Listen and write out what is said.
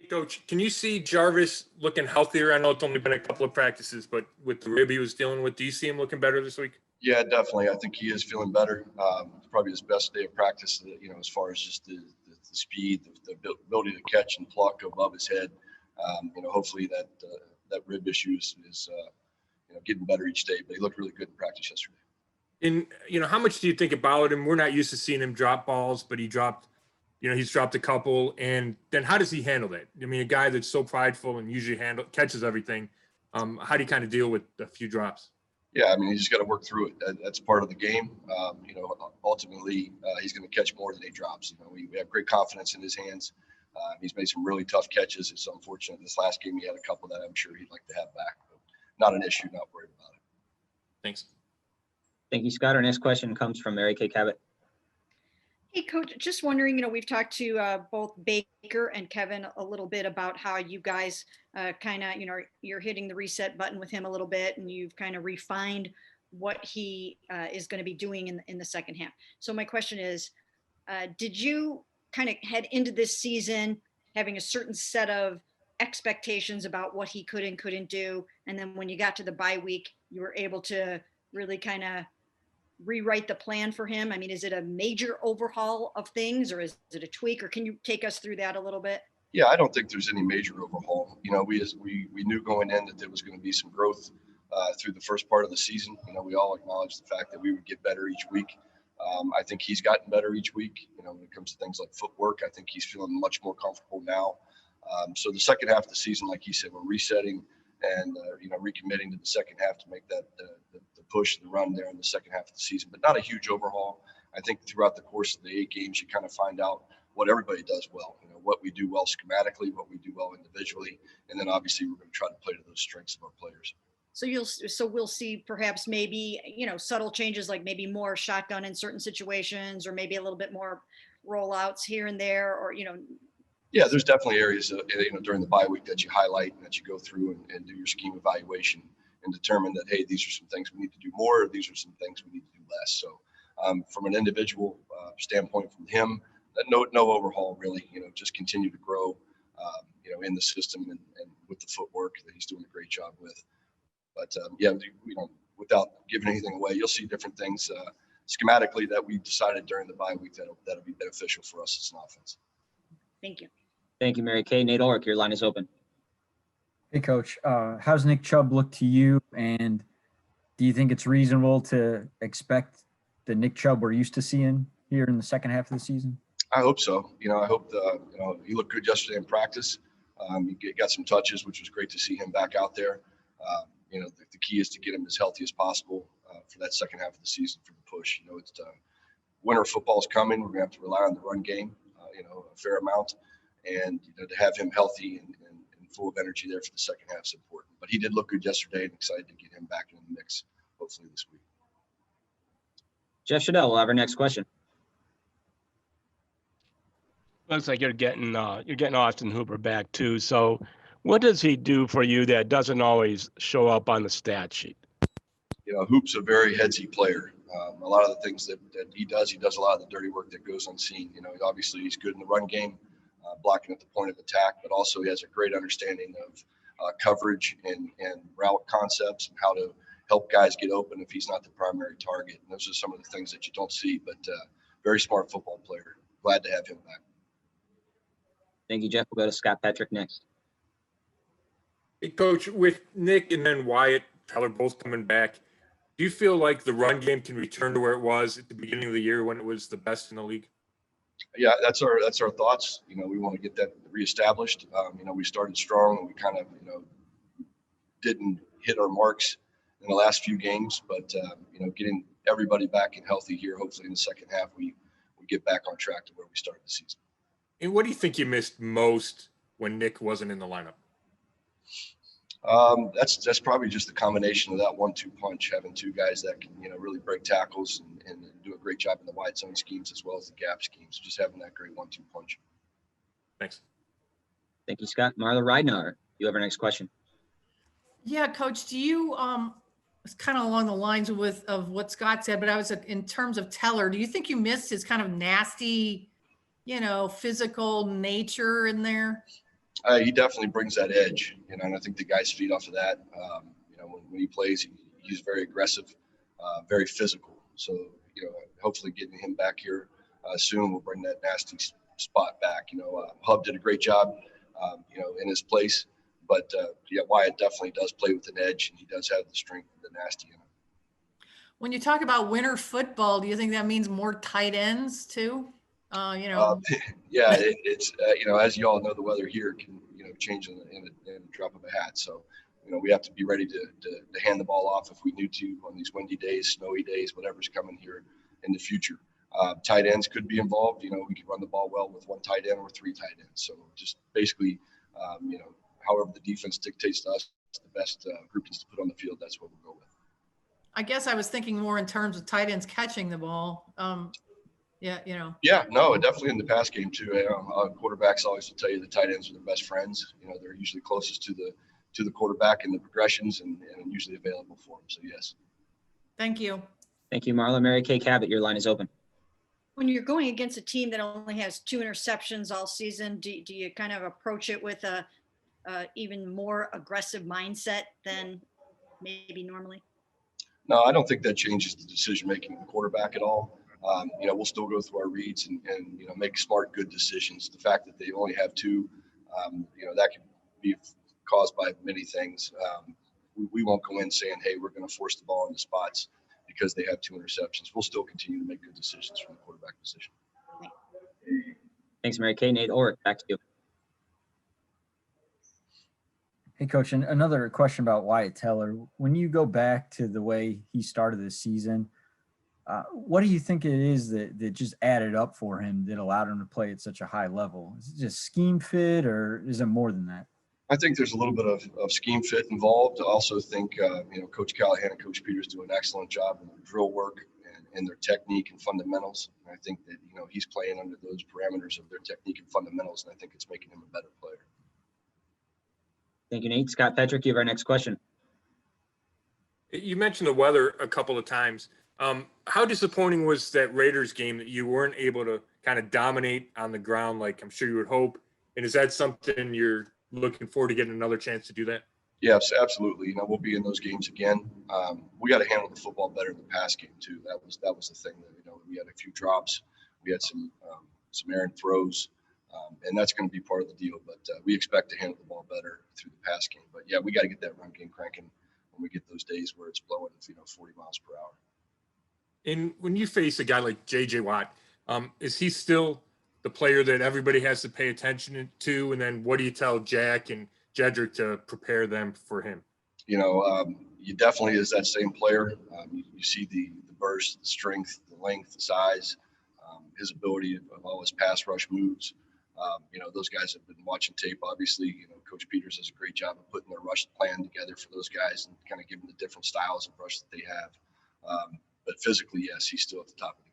Coach, can you see Jarvis looking healthier? I know it's only been a couple of practices, but with the rib he was dealing with, do you see him looking better this week? Yeah, definitely. I think he is feeling better. It's probably his best day of practice, as far as just the speed, the ability to catch and pluck above his head. Hopefully that rib issue is getting better each day. But he looked really good in practice yesterday. And, how much do you think about him? We're not used to seeing him drop balls, but he's dropped a couple. And then how does he handle that? I mean, a guy that's so prideful and usually catches everything. How do you kind of deal with a few drops? Yeah, I mean, he's just got to work through it. That's part of the game. Ultimately, he's going to catch more than he drops. We have great confidence in his hands. He's made some really tough catches. It's unfortunate this last game he had a couple that I'm sure he'd like to have back. But not an issue, not worried about it. Thanks. Thank you, Scott. Our next question comes from Mary Kay Cabot. Hey, Coach, just wondering, we've talked to both Baker and Kevin a little bit about how you guys kind of, you're hitting the reset button with him a little bit, and you've kind of refined what he is going to be doing in the second half. So my question is, did you kind of head into this season having a certain set of expectations about what he could and couldn't do, and then when you got to the bye week, you were able to really kind of rewrite the plan for him? I mean, is it a major overhaul of things, or is it a tweak, or can you take us through that a little bit? Yeah, I don't think there's any major overhaul. We knew going in that there was going to be some growth through the first part of the season. We all acknowledged the fact that we would get better each week. I think he's gotten better each week. When it comes to things like footwork, I think he's feeling much more comfortable now. So the second half of the season, like he said, we're resetting and recommitting to the second half to make that the push, the run there in the second half of the season, but not a huge overhaul. I think throughout the course of the 8 games, you kind of find out what everybody does well, what we do well schematically, what we do well individually, and then obviously we're going to try to play to those strengths of our players. So we'll see perhaps maybe, subtle changes, like maybe more shotgun in certain situations, or maybe a little bit more rollouts here and there, or, Yeah, there's definitely areas, during the bye week that you highlight and that you go through and do your scheme evaluation and determine that, hey, these are some things we need to do more, or these are some things we need to do less. So from an individual standpoint from him, no overhaul really, just continue to grow, in the system and with the footwork that he's doing a great job with. But without giving anything away, you'll see different things schematically that we decided during the bye week that'll be beneficial for us as an offense. Thank you. Thank you, Mary Kay. Nate Ulrich, your line is open. Hey, Coach. How's Nick Chubb look to you? And do you think it's reasonable to expect the Nick Chubb we're used to seeing here in the second half of the season? I hope so. I hope he looked good yesterday in practice. He got some touches, which was great to see him back out there. The key is to get him as healthy as possible for that second half of the season for the push. It's winter football is coming. We're going to have to rely on the run game, a fair amount. And to have him healthy and full of energy there for the second half is important. But he did look good yesterday, and excited to get him back in the mix hopefully this week. Jeff Shadell will have our next question. Looks like you're getting Austin Hooper back too. So what does he do for you that doesn't always show up on the stat sheet? Hoop's a very headsy player. A lot of the things that he does a lot of the dirty work that goes unseen. Obviously he's good in the run game, blocking at the point of attack, but also he has a great understanding of coverage and route concepts and how to help guys get open if he's not the primary target. And those are some of the things that you don't see, but very smart football player. Glad to have him back. Thank you, Jeff. We'll go to Scott Patrick next. Hey, Coach, with Nick and then Wyatt, Tyler both coming back, do you feel like the run game can return to where it was at the beginning of the year when it was the best in the league? Yeah, that's our thoughts. We want to get that reestablished. We started strong and we kind of, didn't hit our marks in the last few games, but getting everybody back and healthy here, hopefully in the second half, we get back on track to where we started the season. And what do you think you missed most when Nick wasn't in the lineup? That's probably just the combination of that 1-2 punch, having two guys that can, really break tackles and do a great job in the wide zone schemes as well as the gap schemes. Just having that great 1-2 punch. Thanks. Thank you, Scott. Marla Ridenour, you have our next question. Yeah, Coach, do you it's kind of along the lines of what Scott said, but I was in terms of Teller, do you think you missed his kind of nasty, physical nature in there? He definitely brings that edge, and I think the guys feed off of that. When he plays, he's very aggressive, very physical. So, hopefully getting him back here soon will bring that nasty spot back. Hub did a great job, in his place, but Wyatt definitely does play with an edge, and he does have the strength of the nasty in him. When you talk about winter football, do you think that means more tight ends too? It's as you all know, the weather here can change in a drop of a hat. So we have to be ready to hand the ball off if we need to on these windy days, snowy days, whatever's coming here in the future. Tight ends could be involved. We can run the ball well with one tight end or three tight ends. So just basically, however the defense dictates to us the best groupings to put on the field, that's what we'll go with. I guess I was thinking more in terms of tight ends catching the ball. Yeah, definitely in the pass game too. Quarterbacks always will tell you the tight ends are their best friends. They're usually closest to the quarterback in the progressions and usually available for them. So yes. Thank you. Thank you, Marla. Mary Kay Cabot, your line is open. When you're going against a team that only has 2 interceptions all season, do you kind of approach it with a even more aggressive mindset than maybe normally? No, I don't think that changes the decision-making of the quarterback at all. We'll still go through our reads and make smart, good decisions. The fact that they only have 2, that can be caused by many things. We won't go in saying, hey, we're going to force the ball into spots because they have 2 interceptions. We'll still continue to make good decisions from the quarterback position. Thanks, Mary Kay. Nate Orrick, back to you. Hey, Coach, and another question about Wyatt Teller. When you go back to the way he started this season, what do you think it is that just added up for him that allowed him to play at such a high level? Is it just scheme fit, or is it more than that? I think there's a little bit of scheme fit involved. I also think, Coach Callahan and Coach Peters do an excellent job in their drill work and their technique and fundamentals. And I think that, he's playing under those parameters of their technique and fundamentals, and I think it's making him a better player. Thank you, Nate. Scott Petrick, you have our next question. You mentioned the weather a couple of times. How disappointing was that Raiders game that you weren't able to kind of dominate on the ground like I'm sure you would hope? And is that something you're looking forward to getting another chance to do that? Yes, absolutely. We'll be in those games again. We got to handle the football better in the pass game too. That was the thing that we had a few drops, we had some errant throws, and that's going to be part of the deal. But we expect to handle the ball better through the pass game. But yeah, we got to get that run game cranking when we get those days where it's blowing 40 miles per hour. And when you face a guy like J.J. Watt, is he still the player that everybody has to pay attention to? And then what do you tell Jack and Jedrick to prepare them for him? He definitely is that same player. You see the burst, the strength, the length, the size, his ability of all his pass rush moves. Those guys have been watching tape. Obviously, Coach Peters does a great job of putting their rush plan together for those guys and kind of giving the different styles of rush that they have. But physically, yes, he's still at the top of